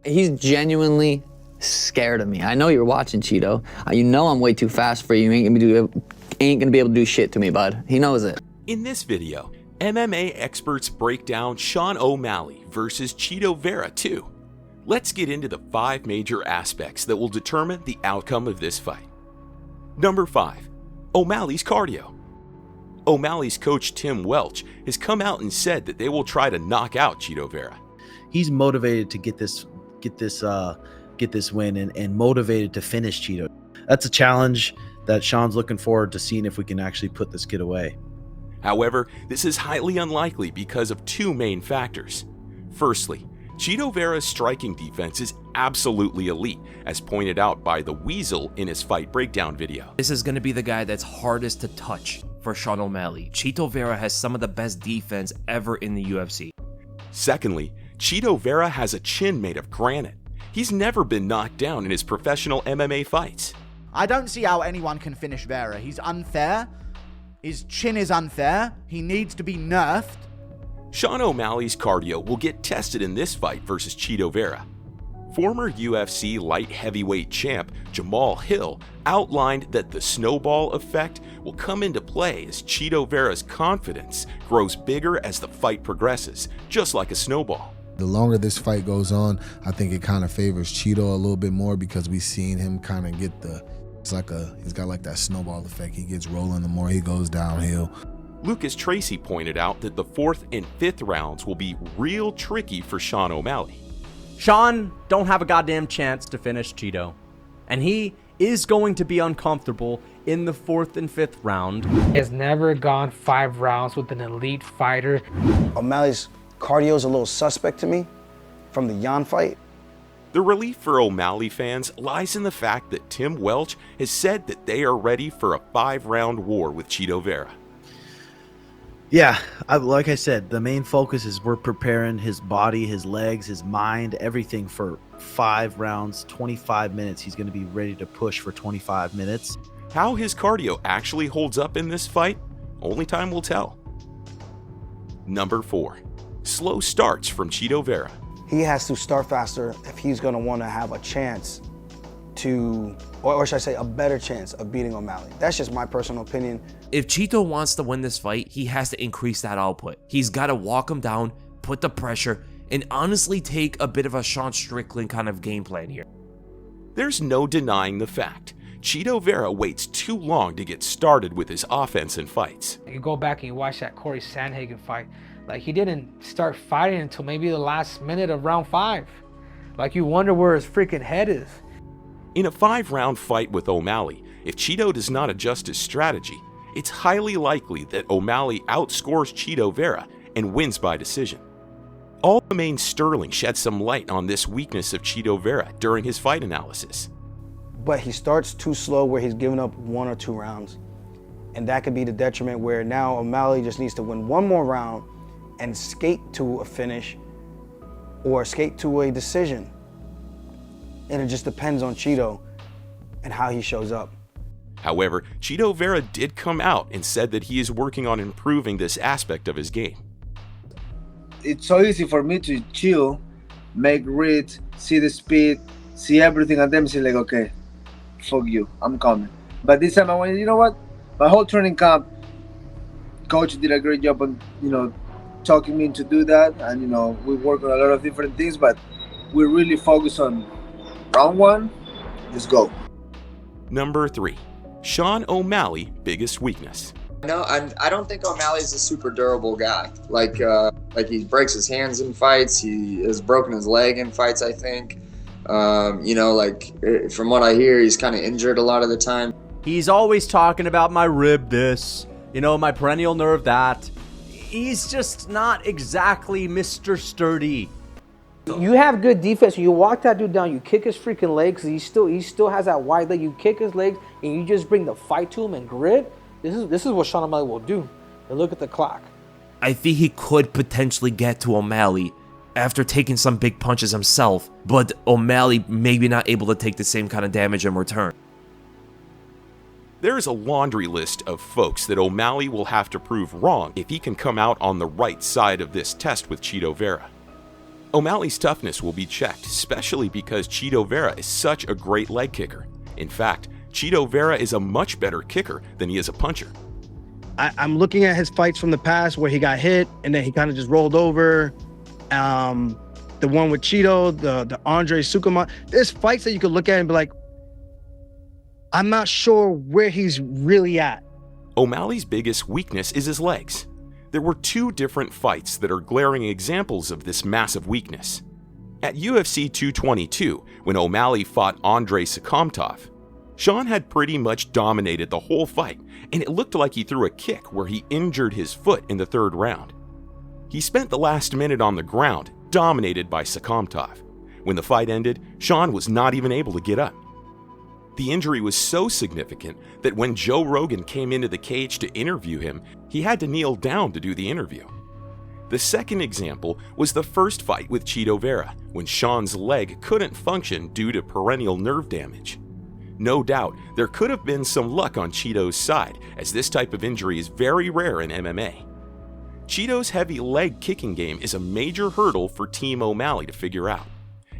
He's genuinely scared of me. I know you're watching, Chito. You know I'm way too fast for you. You ain't gonna be able to do shit to me, bud. He knows it. In this video, MMA experts break down Sean O Malley versus Chito Vera 2. Let's get into the 5 major aspects that will determine the outcome of this fight. Number 5. OMalley's Cardio. OMalley's coach Tim Welch has come out and said that they will try to knock out Chito Vera. He's motivated to get this win and motivated to finish Chito. That's a challenge that Sean's looking forward to seeing if we can actually put this kid away. However, this is highly unlikely because of 2 main factors. Firstly, Chito Vera's striking defense is absolutely elite, as pointed out by the Weasel in his fight breakdown video. This is going to be the guy that's hardest to touch for Sean O Malley. Chito Vera has some of the best defense ever in the UFC. Secondly, Chito Vera has a chin made of granite. He's never been knocked down in his professional MMA fights. I don't see how anyone can finish Vera. He's unfair. His chin is unfair. He needs to be nerfed. Sean O'Malley's cardio will get tested in this fight versus Chito Vera. Former UFC light heavyweight champ Jamahal Hill outlined that the snowball effect will come into play as Chito Vera's confidence grows bigger as the fight progresses, just like a snowball. The longer this fight goes on, I think it kind of favors Chito a little bit more because we've seen him kind of get he's got like that snowball effect. He gets rolling the more he goes downhill. Lucas Tracy pointed out that the 4th and 5th rounds will be real tricky for Sean O'Malley. Sean don't have a goddamn chance to finish Chito, and he is going to be uncomfortable in the 4th and 5th round. He has never gone 5 rounds with an elite fighter. O'Malley's cardio is a little suspect to me from the Yan fight. The relief for O'Malley fans lies in the fact that Tim Welch has said that they are ready for a 5-round war with Chito Vera. Yeah, like I said, the main focus is we're preparing his body, his legs, his mind, everything for 5 rounds, 25 minutes. He's going to be ready to push for 25 minutes. How his cardio actually holds up in this fight, only time will tell. Number 4. Slow starts from Chito Vera. He has to start faster if he's going to want to have a chance to, or should I say a better chance of beating O'Malley. That's just my personal opinion. If Chito wants to win this fight, he has to increase that output. He's got to walk him down, put the pressure, and honestly take a bit of a Sean Strickland kind of game plan here. There's no denying the fact. Chito Vera waits too long to get started with his offense in fights. You go back and you watch that Sandhagen fight. Like, he didn't start fighting until maybe the last minute of round 5. Like, you wonder where his freaking head is. In a 5-round fight with O'Malley, if Chito does not adjust his strategy, it's highly likely that O'Malley outscores Chito Vera and wins by decision. Aljamain Sterling shed some light on this weakness of Chito Vera during his fight analysis. But he starts too slow where he's giving up 1 or 2 rounds. And that could be the detriment where now O'Malley just needs to win 1 more round and skate to a finish or skate to a decision. And it just depends on Chito and how he shows up. However, Chito Vera did come out and said that he is working on improving this aspect of his game. It's so easy for me to chill, make reads, see the speed, see everything, and then say like, okay, fuck you, I'm coming. But this time I went, you know what? My whole training camp, coach did a great job on, talking me to do that, and we work on a lot of different things, but we really focus on round 1, let's go. Number 3. Sean O'Malley biggest weakness. No, I don't think O'Malley's a super durable guy. Like he breaks his hands in fights. He has broken his leg in fights, I think. From what I hear, he's kind of injured a lot of the time. He's always talking about my rib this, my perennial nerve that. He's just not exactly Mr. Sturdy. You have good defense. You walk that dude down. You kick his freaking legs. He still has that wide leg. You kick his legs, and you just bring the fight to him and grit. This is what Sean O'Malley will do. And look at the clock. I think he could potentially get to O'Malley after taking some big punches himself, but O'Malley maybe not able to take the same kind of damage in return. There is a laundry list of folks that O'Malley will have to prove wrong if he can come out on the right side of this test with Chito Vera. O'Malley's toughness will be checked, especially because Chito Vera is such a great leg kicker. In fact, Chito Vera is a much better kicker than he is a puncher. I'm looking at his fights from the past where he got hit and then he kind of just rolled over. The one with Chito, the Andre Sukuma. There's fights that you could look at and be like, I'm not sure where he's really at. O'Malley's biggest weakness is his legs. There were 2 different fights that are glaring examples of this massive weakness. At UFC 222, when O'Malley fought Andrei Sakomtov, Sean had pretty much dominated the whole fight, and it looked like he threw a kick where he injured his foot in the 3rd round. He spent the last minute on the ground, dominated by Sakomtov. When the fight ended, Sean was not even able to get up. The injury was so significant that when Joe Rogan came into the cage to interview him, he had to kneel down to do the interview. The second example was the first fight with Chito Vera, when Sean's leg couldn't function due to perennial nerve damage. No doubt, there could have been some luck on Chito's side, as this type of injury is very rare in MMA. Chito's heavy leg kicking game is a major hurdle for Team O'Malley to figure out.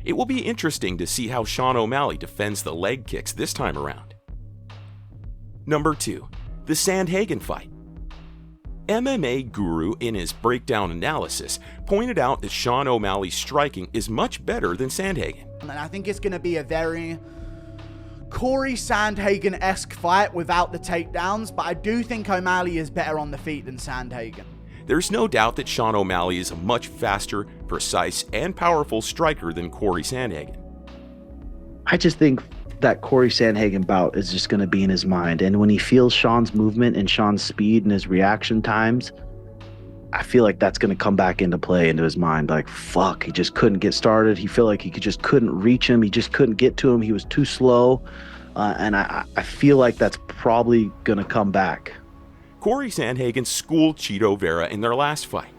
It will be interesting to see how Sean O'Malley defends the leg kicks this time around. Number 2. The Sandhagen Fight. MMA Guru, in his breakdown analysis, pointed out that Sean O'Malley's striking is much better than Sandhagen. And I think it's going to be a very Corey Sandhagen-esque fight without the takedowns, but I do think O'Malley is better on the feet than Sandhagen. There's no doubt that Sean O'Malley is a much faster, precise, and powerful striker than Corey Sandhagen. I just think that Corey Sandhagen bout is just going to be in his mind. And when he feels Sean's movement and Sean's speed and his reaction times, I feel like that's going to come back into play into his mind. Like, fuck, he just couldn't get started. He felt like he just couldn't reach him. He just couldn't get to him. He was too slow. And I feel like that's probably going to come back. Corey Sandhagen schooled Chito Vera in their last fight.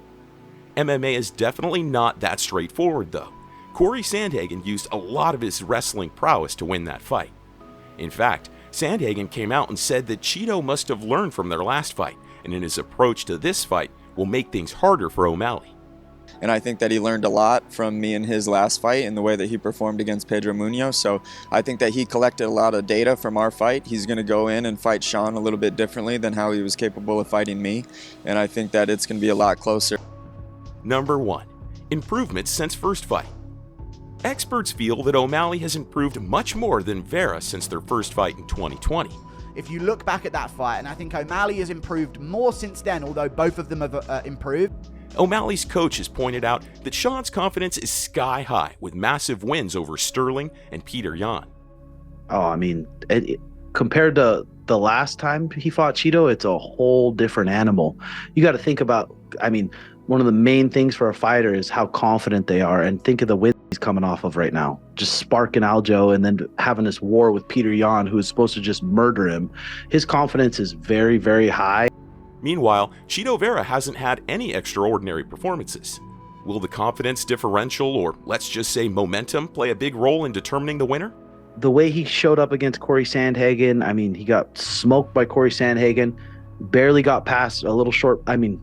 MMA is definitely not that straightforward, though. Corey Sandhagen used a lot of his wrestling prowess to win that fight. In fact, Sandhagen came out and said that Chito must have learned from their last fight, and in his approach to this fight will make things harder for O'Malley. And I think that he learned a lot from me in his last fight and the way that he performed against Pedro Munoz. So I think that he collected a lot of data from our fight. He's going to go in and fight Sean a little bit differently than how he was capable of fighting me. And I think that it's going to be a lot closer. Number 1. Improvements since first fight. Experts feel that O'Malley has improved much more than Vera since their first fight in 2020. If you look back at that fight, and I think O'Malley has improved more since then, although both of them have improved. O'Malley's coach has pointed out that Sean's confidence is sky high with massive wins over Sterling and Peter Yan. Oh, I mean, compared to the last time he fought Chito, it's a whole different animal. You got to think about, I mean, one of the main things for a fighter is how confident they are, and think of the win he's coming off of right now. Just sparking Aljo and then having this war with Peter Yan, who is supposed to just murder him. His confidence is very, very high. Meanwhile, Chito Vera hasn't had any extraordinary performances. Will the confidence differential, or let's just say momentum, play a big role in determining the winner? The way he showed up against Corey Sandhagen, I mean, he got smoked by Corey Sandhagen, barely got past a little short, I mean,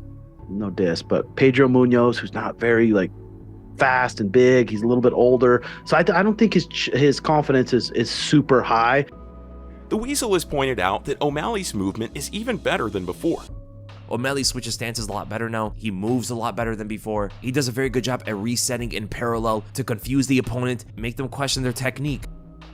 no diss, but Pedro Munoz, who's not very fast and big, he's a little bit older. So I don't think his confidence is super high. The Weasel has pointed out that O'Malley's movement is even better than before. O'Malley switches stances a lot better now. He moves a lot better than before. He does a very good job at resetting in parallel to confuse the opponent, make them question their technique.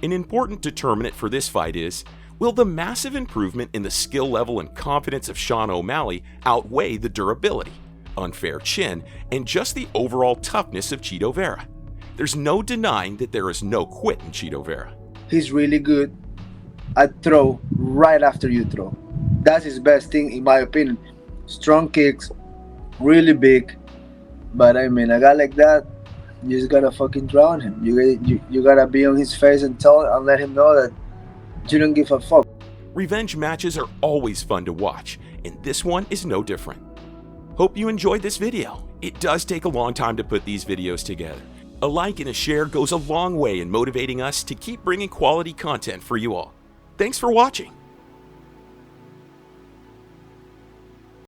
An important determinant for this fight is, will the massive improvement in the skill level and confidence of Sean O'Malley outweigh the durability, unfair chin, and just the overall toughness of Chito Vera? There's no denying that there is no quit in Chito Vera. He's really good at throw right after you throw. That's his best thing, in my opinion. Strong kicks, really big. But I mean, a guy like that, you just gotta fucking drown him. You gotta be on his face and let him know that you don't give a fuck. Revenge matches are always fun to watch, and this one is no different. Hope you enjoyed this video. It does take a long time to put these videos together. A like and a share goes a long way in motivating us to keep bringing quality content for you all. Thanks for watching.